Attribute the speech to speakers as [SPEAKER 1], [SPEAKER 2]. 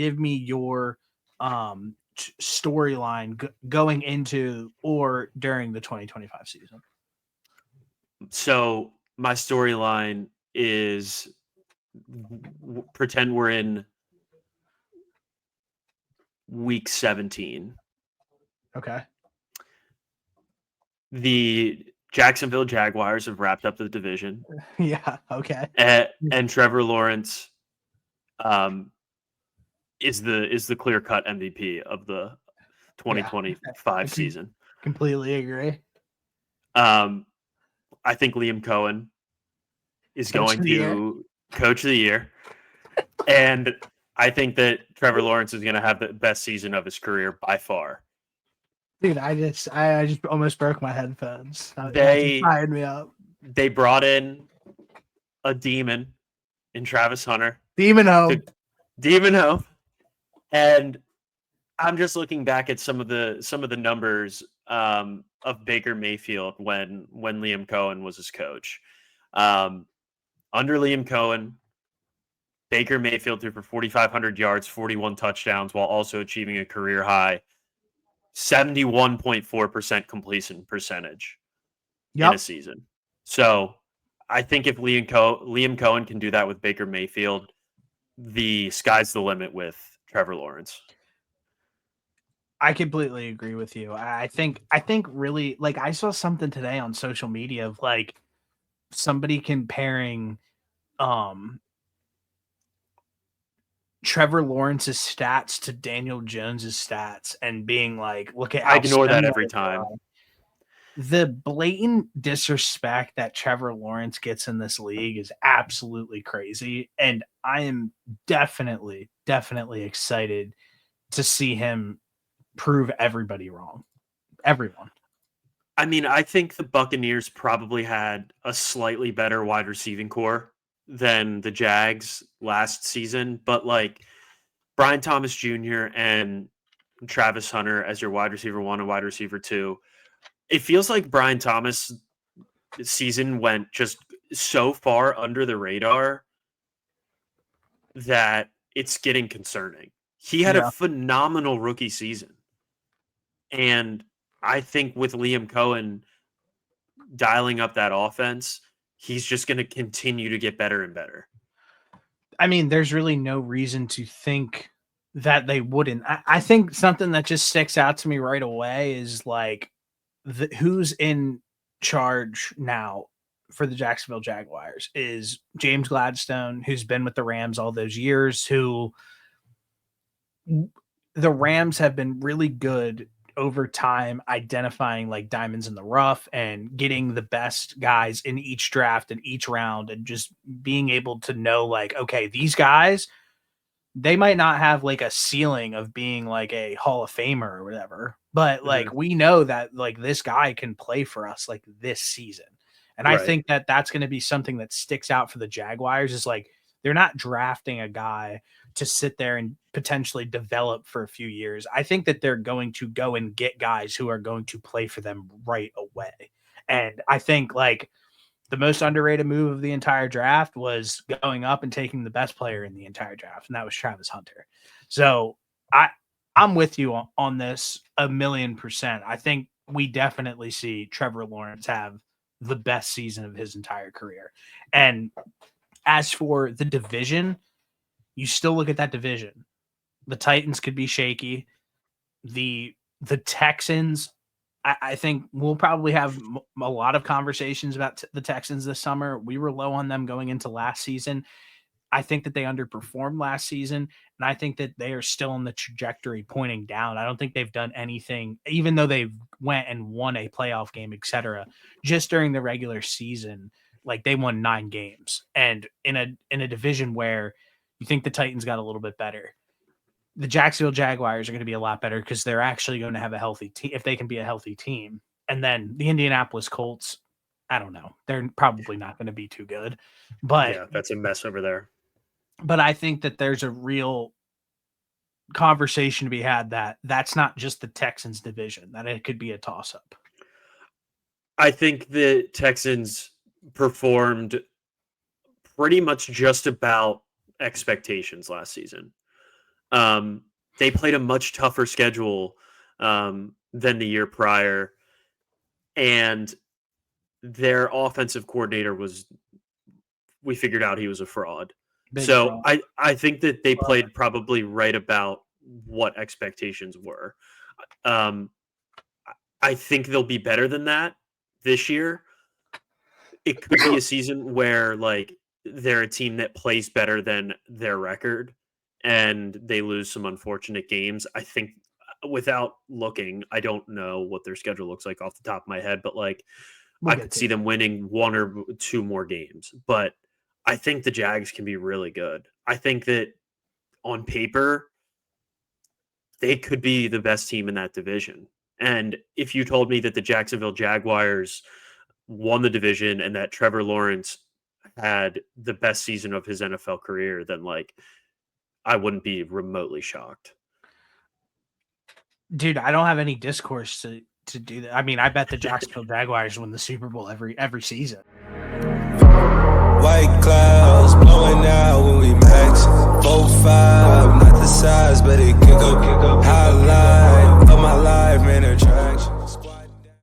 [SPEAKER 1] give me your storyline going into or during the 2025 season.
[SPEAKER 2] So my storyline is pretend we're in week 17.
[SPEAKER 1] Okay.
[SPEAKER 2] The Jacksonville Jaguars have wrapped up the division.
[SPEAKER 1] Yeah. Okay.
[SPEAKER 2] And Trevor Lawrence is the clear-cut MVP of the 2025 season.
[SPEAKER 1] Completely agree.
[SPEAKER 2] I think Liam Coen is going to coach of the year. And I think that Trevor Lawrence is going to have the best season of his career by far.
[SPEAKER 1] Dude, I just almost broke my headphones.
[SPEAKER 2] They
[SPEAKER 1] fired me up.
[SPEAKER 2] They brought in a demon in Travis Hunter.
[SPEAKER 1] Demon home.
[SPEAKER 2] And I'm just looking back at some of the numbers of Baker Mayfield when Liam Coen was his coach. Under Liam Coen, Baker Mayfield threw for 4,500 yards, 41 touchdowns, while also achieving a career high 71.4% completion percentage in a season. So I think if Liam Coen can do that with Baker Mayfield, the sky's the limit with Trevor Lawrence.
[SPEAKER 1] I completely agree with you. I think really, like, I saw something today on social media of like somebody comparing Trevor Lawrence's stats to Daniel Jones's stats and being like, look at how
[SPEAKER 2] I ignore that every time.
[SPEAKER 1] The blatant disrespect that Trevor Lawrence gets in this league is absolutely crazy. And I am definitely excited to see him prove everybody wrong. Everyone.
[SPEAKER 2] I mean, I think the Buccaneers probably had a slightly better wide receiving core than the Jags last season, but like Brian Thomas Jr. and Travis Hunter as your wide receiver 1 and wide receiver 2, it feels like Brian Thomas' season went just so far under the radar that it's getting concerning. He had a phenomenal rookie season. And I think with Liam Coen dialing up that offense, he's just going to continue to get better and better.
[SPEAKER 1] I mean, there's really no reason to think that they wouldn't. I think something that just sticks out to me right away is like who's in charge now for the Jacksonville Jaguars is James Gladstone, who's been with the Rams all those years, who the Rams have been really good over time identifying like diamonds in the rough and getting the best guys in each draft and each round and just being able to know like, okay, these guys, they might not have like a ceiling of being like a Hall of Famer or whatever, but like we know that like this guy can play for us like this season. And I think that that's going to be something that sticks out for the Jaguars is like they're not drafting a guy to sit there and potentially develop for a few years. I think that they're going to go and get guys who are going to play for them right away. And I think like the most underrated move of the entire draft was going up and taking the best player in the entire draft, and that was Travis Hunter. So I'm with you on this 1,000,000%. I think we definitely see Trevor Lawrence have the best season of his entire career. And as for the division, you still look at that division. The Titans could be shaky. The Texans, I think we'll probably have a lot of conversations about the Texans this summer. We were low on them going into last season. I think that they underperformed last season, and I think that they are still on the trajectory pointing down. I don't think they've done anything, even though they went and won a playoff game, etc. Just during the regular season, like they won 9 games, and in a division where you think the Titans got a little bit better. The Jacksonville Jaguars are going to be a lot better because they're actually going to have a healthy team if they can be a healthy team. And then the Indianapolis Colts, I don't know. They're probably not going to be too good. But
[SPEAKER 2] yeah, that's a mess over there.
[SPEAKER 1] But I think that there's a real conversation to be had that that's not just the Texans division, that it could be a toss-up.
[SPEAKER 2] I think the Texans performed pretty much just about expectations last season. They played a much tougher schedule than the year prior, and their offensive coordinator we figured out he was a fraud.
[SPEAKER 1] Big
[SPEAKER 2] So
[SPEAKER 1] fraud.
[SPEAKER 2] I think that they played probably right about what expectations were. I think they'll be better than that this year. It could be a season where like they're a team that plays better than their record and they lose some unfortunate games. I think without looking, I don't know what their schedule looks like off the top of my head, but like I could see them winning one or two more games. But I think the Jags can be really good. I think that on paper, they could be the best team in that division. And if you told me that the Jacksonville Jaguars won the division and that Trevor Lawrence had the best season of his NFL career, then like I wouldn't be remotely shocked.
[SPEAKER 1] Dude, I don't have any discourse to do that. I mean, I bet the Jacksonville Jaguars win the Super Bowl every season.
[SPEAKER 3] White clouds blowing out when we max 4-5, not the size, but it kick up.